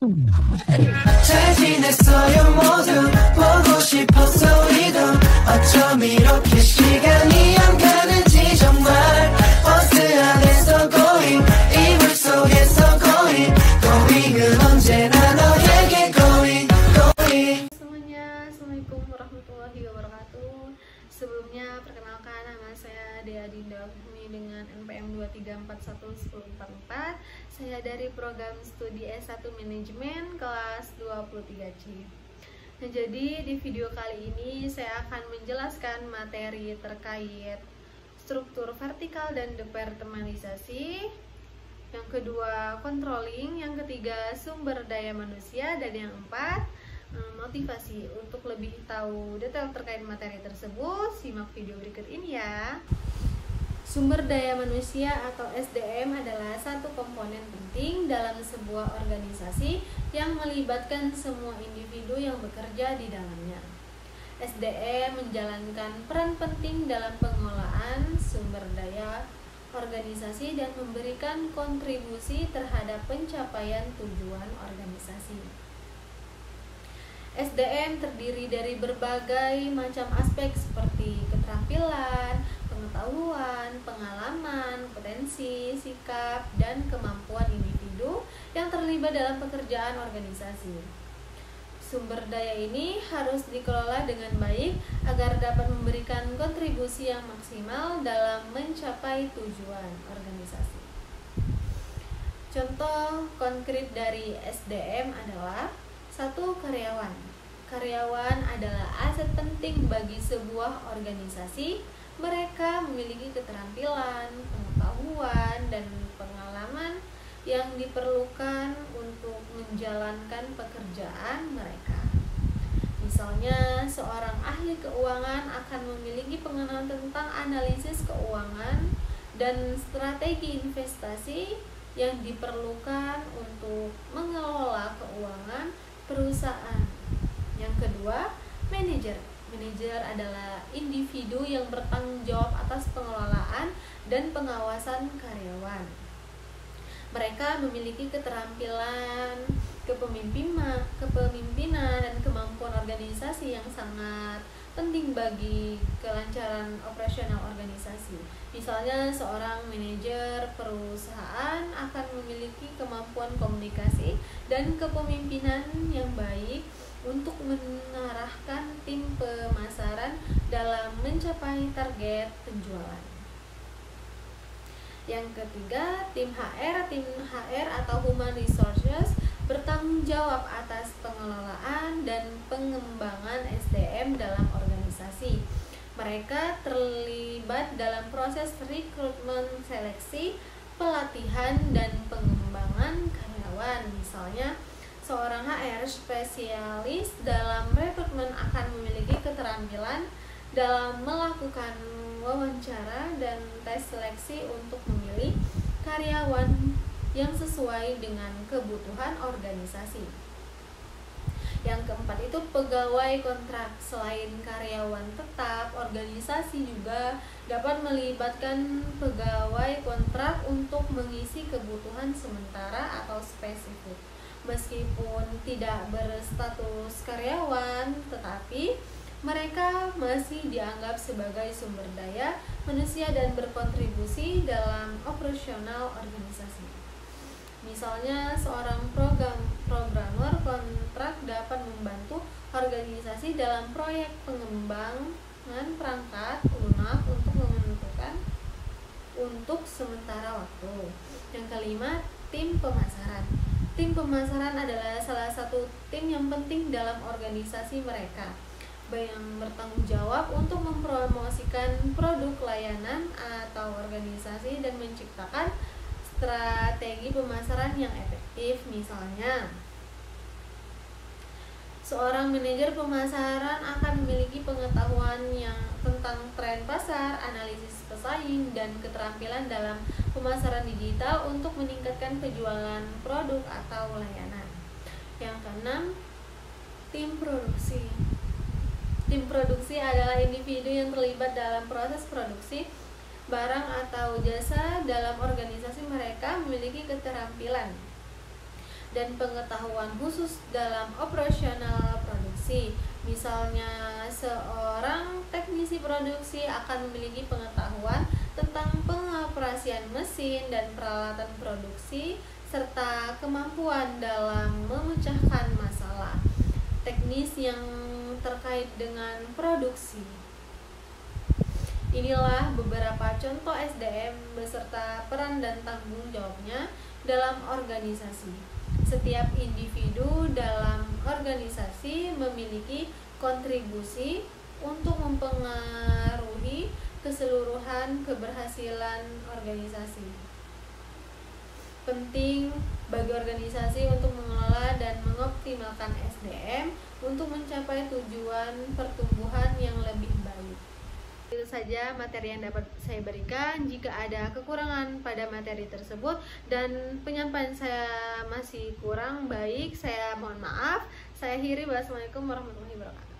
잘 지냈어요 모두 보고 싶었어 우리도 어쩜 이렇게 시간이 안 가는지 정말 버스 안에서 going 이불 속에서 going은 언제나 너에게 going. Semuanya, Assalamualaikum warahmatullahi wabarakatuh. Sebelumnya perkenalkan, nama saya Dea Dinda Fahmi dengan NPM 2341144. Saya dari program studi S1 Manajemen kelas 23C. Nah, jadi di video kali ini saya akan menjelaskan materi terkait struktur vertikal dan departementalisasi. Yang kedua, controlling. Yang ketiga, sumber daya manusia. Dan yang keempat, motivasi. Untuk lebih tahu detail terkait materi tersebut, simak video berikut ini ya. Sumber daya manusia atau SDM adalah satu komponen penting dalam sebuah organisasi yang melibatkan semua individu yang bekerja di dalamnya. SDM menjalankan peran penting dalam pengelolaan sumber daya organisasi dan memberikan kontribusi terhadap pencapaian tujuan organisasi. SDM terdiri dari berbagai macam aspek seperti keterampilan, pengetahuan, pengalaman, potensi, sikap, dan kemampuan individu yang terlibat dalam pekerjaan organisasi. Sumber daya ini harus dikelola dengan baik agar dapat memberikan kontribusi yang maksimal dalam mencapai tujuan organisasi. Contoh konkret dari SDM adalah: 1. Karyawan. Karyawan adalah aset penting bagi sebuah organisasi. Mereka memiliki keterampilan, pengetahuan, dan pengalaman yang diperlukan untuk menjalankan pekerjaan mereka. Misalnya, seorang ahli keuangan akan memiliki pengenalan tentang analisis keuangan dan strategi investasi yang diperlukan untuk mengelola keuangan perusahaan. Yang kedua, manajer. Manajer adalah individu yang bertanggung jawab atas pengelolaan dan pengawasan karyawan. Mereka memiliki keterampilan, kepemimpinan, dan kemampuan organisasi yang sangat penting bagi kelancaran operasional organisasi. Misalnya, seorang manajer perusahaan akan memiliki kemampuan komunikasi dan kepemimpinan yang baik untuk mengarahkan tim pemasaran dalam mencapai target penjualan. Yang ketiga, tim HR. Tim HR atau Human Resources bertanggung jawab atas pengelolaan dan pengembangan SDM dalam organisasi. Mereka terlibat dalam proses rekrutmen, seleksi, pelatihan, dan pengembangan karyawan. Misalnya, seorang HR spesialis dalam rekrutmen akan memiliki keterampilan dalam melakukan wawancara dan tes seleksi untuk memilih karyawan yang sesuai dengan kebutuhan organisasi. Yang keempat itu pegawai kontrak. Selain karyawan tetap, organisasi juga dapat melibatkan pegawai kontrak untuk mengisi kebutuhan sementara atau spesifik. Meskipun tidak berstatus karyawan, tetapi mereka masih dianggap sebagai sumber daya manusia dan berkontribusi dalam operasional organisasi. Misalnya, seorang programmer kontrak dapat membantu organisasi dalam proyek pengembangan perangkat lunak untuk sementara waktu. Yang kelima, tim pemasaran. Tim pemasaran adalah salah satu tim yang penting dalam organisasi mereka, yang bertanggung jawab untuk mempromosikan produk, layanan, atau organisasi dan menciptakan strategi pemasaran yang efektif. Misalnya, seorang manajer pemasaran akan memiliki pengetahuan yang tentang tren pasar, analisis pesaing, dan keterampilan dalam pemasaran digital untuk meningkatkan penjualan produk atau layanan. Yang keenam, tim produksi. Tim produksi adalah individu yang terlibat dalam proses produksi barang atau jasa dalam organisasi. Mereka memiliki keterampilan dan pengetahuan khusus dalam operasional produksi. Misalnya, seorang teknisi produksi akan memiliki pengetahuan tentang pengoperasian mesin dan peralatan produksi, serta kemampuan dalam memecahkan masalah teknis yang terkait dengan produksi. Inilah beberapa contoh SDM beserta peran dan tanggung jawabnya dalam organisasi. Setiap individu dalam organisasi memiliki kontribusi untuk mempengaruhi keseluruhan keberhasilan organisasi. Penting bagi organisasi untuk mengelola dan mengoptimalkan SDM untuk mencapai tujuan pertumbuhan yang lebih baik. Itu saja materi yang dapat saya berikan. Jika ada kekurangan pada materi tersebut dan penyampaian saya masih kurang baik, saya mohon maaf. Saya akhiri. Wassalamualaikum warahmatullahi wabarakatuh.